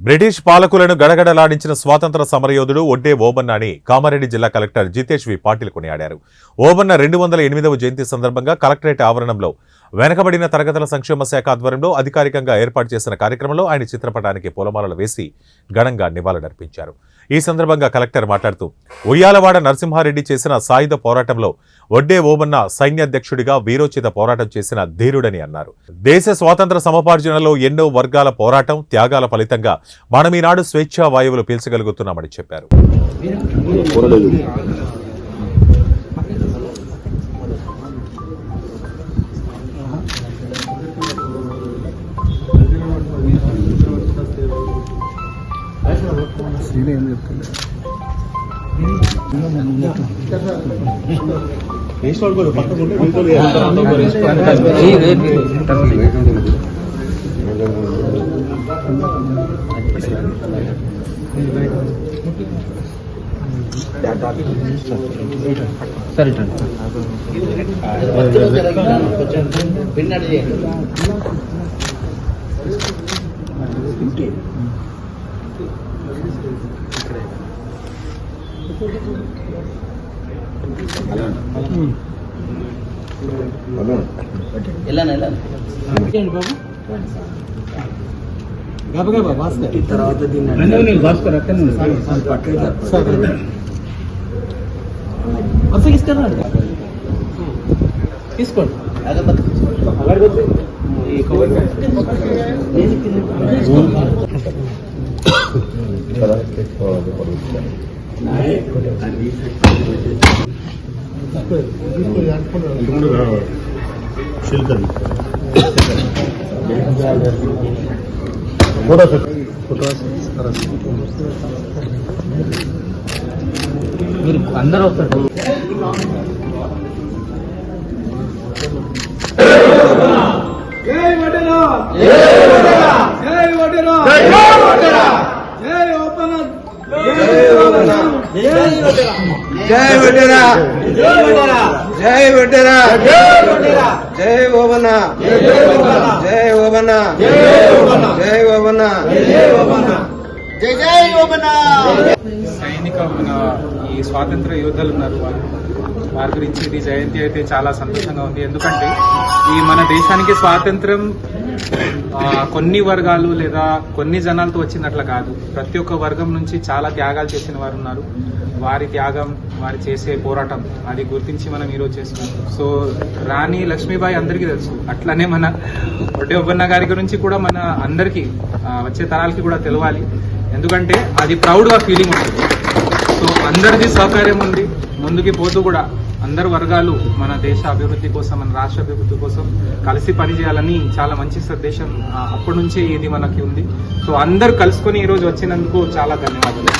British పాలకులను గడగడలాడించిన స్వాతంత్ర సమరయోధుడు ఒడ్డే ఓబన్న అని కామారెడ్డి జిల్లా కలెక్టర్ జితేష్ వి పాటిల్ కొనియాడారు. ఓబన్న 208వ జయంతి సందర్భంగా కలెక్టరేట్ ఆవరణంలో వెనకబడిన తరగతుల సంక్షేమ శాఖ ఆధ్వర్యంలో అధికారికంగా ఏర్పాటు చేసిన కార్యక్రమంలో ఆయన చిత్రపటానికి పూలమాలలు వేసి ఘనంగా నివాళులర్పించారు. ఈ సందర్భంగా కలెక్టర్ మాట్లాడుతూ ఉయ్యాలవాడ నరసింహారెడ్డి చేసిన సాయుధ పోరాటంలో ఒడ్డే ఓబన్న సైన్యాధ్యక్షుడిగా వీరోచిత పోరాటం చేసిన ధీరుడని అన్నారు. దేశ స్వాతంత్ర సముపార్జనలో ఎన్నో వర్గాల పోరాటం త్యాగాల ఫలితంగా మనం ఈనాడు స్వేచ్ఛా వాయువులు పీల్చగలుగుతున్నామని చెప్పారు. తర్వాత తీసుకోండి. మీరు అందరూ వస్తారు. జై వడ్డెరా, జై వడ్డెరా, జై ఓబన్న, జై ఓబన్న, జై వడ్డెరా, జై వడ్డెరా, జై వడ్డెరా, జై ఓబన్న, జై ఓబన్న, జై ఓబన్న, జై ఓబన్న, జై జై ఓబన్న. సైనిక మన ఈ స్వాతంత్ర యోధులు ఉన్నారు, వారి గురించి ఇది జయంతి అయితే చాలా సంతోషంగా ఉంది. ఎందుకంటే ఈ మన దేశానికి స్వాతంత్రం కొన్ని వర్గాలు లేదా కొన్ని జనాలతో వచ్చినట్ల కాదు. ప్రతి ఒక్క వర్గం నుంచి చాలా త్యాగాలు చేసిన వారు ఉన్నారు. వారి త్యాగం, వారి చేసే పోరాటం అది గుర్తించి మనం ఈరోజు చేస్తున్నాం. సో రాణి లక్ష్మీబాయి అందరికీ తెలుసు, అట్లనే మన ఒడ్డే ఓబన్న గారి గురించి కూడా మన అందరికీ వచ్చే తరాలకి కూడా తెలవాలి. ఎందుకంటే అది ప్రౌడ్గా ఫీలింగ్ ఉంటుంది. సో అందరిది సహకార్యం ఉంది. ముందుకి పోతూ కూడా అందరు వర్గాలు మన దేశ అభివృద్ధి కోసం, మన రాష్ట్ర అభివృద్ధి కోసం కలిసి పనిచేయాలని చాలా మంచి సందేశం అప్పటి నుంచే ఇది మనకి ఉంది. సో అందరు కలుసుకొని ఈరోజు వచ్చినందుకు చాలా ధన్యవాదాలు.